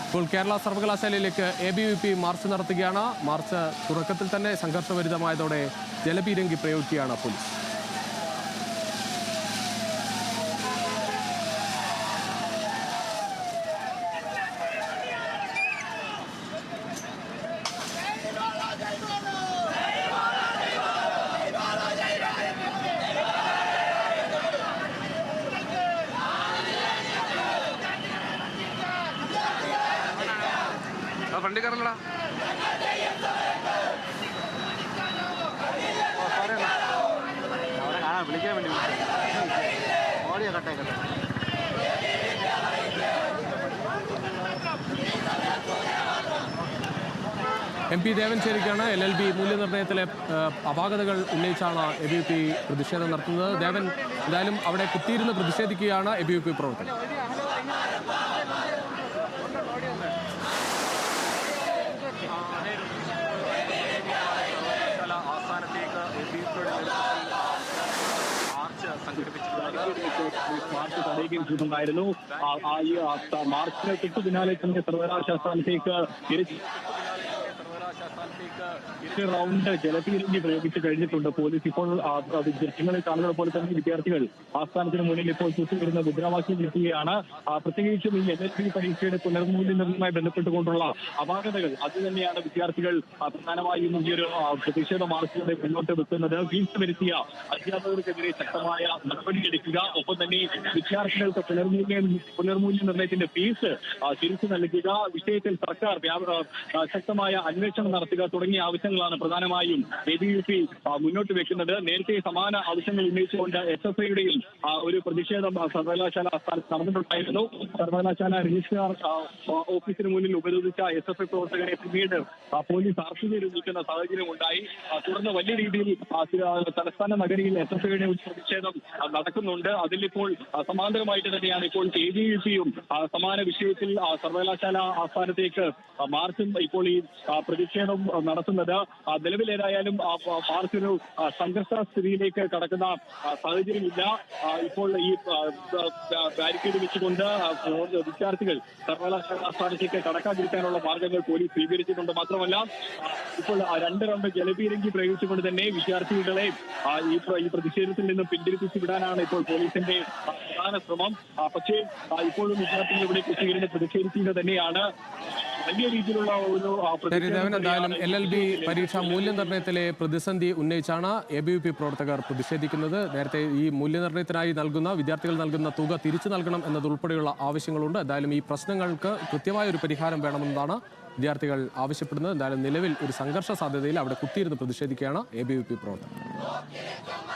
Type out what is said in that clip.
ഇപ്പോൾ Kerala സർവകലാശാലയിലേക്ക് ABVP March നടത്തുകയാണ്. March തുടക്കത്തിൽ തന്നെ സംഘർഷഭരിതമായതോടെ ജലപീരങ്കി പ്രയോഗിക്കുകയാണ് പോലീസ്. വണ്ടി കയറലടാ. അവിടെ കാണാൻ വിളിക്കാൻ വേണ്ടി ഓടിയ കട്ടേക്കട്ടെ. MP ദേവൻ ചേരിക്കാണ്. LLB മൂല്യനിർണ്ണയത്തിലെ അപാകതകൾ ഉന്നയിച്ചാണ് ABVP പ്രതിഷേധം നടത്തുന്നത്. ദേവൻ, എന്തായാലും അവിടെ കുത്തിയിരുന്ന് പ്രതിഷേധിക്കുകയാണ് ABVP പ്രവർത്തകർ. മാർച്ച് തടയുകയും ചെയ്തിട്ടുണ്ടായിരുന്നു. ഈ മാർച്ചിന് തൊട്ടു പിന്നാലെ തന്നെ സർവകലാശാലയിലേക്ക് റൗണ്ട് ജലപീരങ്കി പ്രയോഗിച്ച് കഴിഞ്ഞിട്ടുണ്ട് പോലീസ്. ഇപ്പോൾ ദൃശ്യങ്ങളിൽ കാണുന്നത് പോലെ തന്നെ വിദ്യാർത്ഥികൾ ആസ്ഥാനത്തിന് മുന്നിൽ ഇപ്പോൾ ചുറ്റുവരുന്ന മുദ്രാവാക്യം എത്തുകയാണ്. പ്രത്യേകിച്ചും ഈ LLB പരീക്ഷയുടെ പുനർമൂല്യനിർണ്ണയവുമായി ബന്ധപ്പെട്ടുകൊണ്ടുള്ള അപാകതകൾ അത് തന്നെയാണ് വിദ്യാർത്ഥികൾ പ്രധാനമായും ഈ ഒരു പ്രതിഷേധ മാർച്ചിലൂടെ മുന്നോട്ട് വെക്കുന്നത്. വീഴ്ച വരുത്തിയ അധ്യാപകർക്കെതിരെ ശക്തമായ നടപടിയെടുക്കുക, ഒപ്പം തന്നെ വിദ്യാർത്ഥികൾക്ക് പുനർമൂല്യനിർണ്ണയത്തിന്റെ ഫീസ് തിരിച്ചു നൽകുക, വിഷയത്തിൽ സർക്കാർ ശക്തമായ അന്വേഷണം നടത്തുക തുടങ്ങിയ ആവശ്യങ്ങളാണ് പ്രധാനമായും ABVP മുന്നോട്ട് വെക്കുന്നത്. നേരത്തെ സമാന ആവശ്യങ്ങൾ ഉന്നയിച്ചുകൊണ്ട് SFIയുടെയും ഒരു പ്രതിഷേധം സർവകലാശാല ആസ്ഥാനത്ത് നടന്നിട്ടുണ്ടായിരുന്നു. സർവകലാശാല രജിസ്ട്രാർ ഓഫീസിന് മുന്നിൽ ഉപരോധിച്ച SFI പ്രവർത്തകരെ പിന്നീട് പോലീസ് അറസ്റ്റ് ചെയ്ത് നീക്കുന്ന സാഹചര്യം ഉണ്ടായി. തുടർന്ന് വലിയ രീതിയിൽ തലസ്ഥാന നഗരിയിൽ SFIയുടെ പ്രതിഷേധം നടക്കുന്നുണ്ട്. അതിലിപ്പോൾ സമാന്തരമായിട്ട് തന്നെയാണ് ഇപ്പോൾ ABVPയും സമാന വിഷയത്തിൽ സർവകലാശാല ആസ്ഥാനത്തേക്ക് മാർച്ചും ഇപ്പോൾ ഈ പ്രതിഷേധം നടത്തുന്നത്. നിലവിലേതായാലും മാർച്ചൊരു സംഘർഷ സ്ഥിതിയിലേക്ക് കടക്കുന്ന സാഹചര്യമില്ല. ഇപ്പോൾ ഈ ബാരിക്കേഡ് വെച്ചുകൊണ്ട് വിദ്യാർത്ഥികൾ സർവകലാശാല ആസ്ഥാനത്തേക്ക് കടക്കാതിരിക്കാനുള്ള മാർഗങ്ങൾ പോലീസ് സ്വീകരിച്ചിട്ടുണ്ട്. മാത്രമല്ല ഇപ്പോൾ 2 റൗണ്ട് ജലപീരങ്കി പ്രയോഗിച്ചുകൊണ്ട് തന്നെ വിദ്യാർത്ഥികളെ ഈ പ്രതിഷേധത്തിൽ നിന്നും പിന്തിരിപ്പിച്ചു വിടാനാണ് ഇപ്പോൾ പോലീസിന്റെ പ്രധാന ശ്രമം. പക്ഷേ ഇപ്പോഴും വിദ്യാർത്ഥികൾ ഇവിടെ കുത്തിയിരുന്ന് പ്രതിഷേധിക്കുക തന്നെയാണ്. വലിയ രീതിയിലുള്ള ഒരു എന്തായാലും LLB പരീക്ഷാ മൂല്യനിർണ്ണയത്തിലെ പ്രതിസന്ധി ഉന്നയിച്ചാണ് ABVP പ്രവർത്തകർ പ്രതിഷേധിക്കുന്നത്. നേരത്തെ ഈ മൂല്യനിർണ്ണയത്തിനായി വിദ്യാർത്ഥികൾ നൽകുന്ന തുക തിരിച്ചു നൽകണം എന്നതുൾപ്പെടെയുള്ള ആവശ്യങ്ങളുണ്ട്. എന്തായാലും ഈ പ്രശ്നങ്ങൾക്ക് കൃത്യമായ ഒരു പരിഹാരം വേണമെന്നതാണ് വിദ്യാർത്ഥികൾ ആവശ്യപ്പെടുന്നത്. എന്തായാലും നിലവിൽ ഒരു സംഘർഷ സാധ്യതയിൽ അവിടെ കുത്തിയിരുന്ന് പ്രതിഷേധിക്കുകയാണ് ABVP പ്രവർത്തകർ.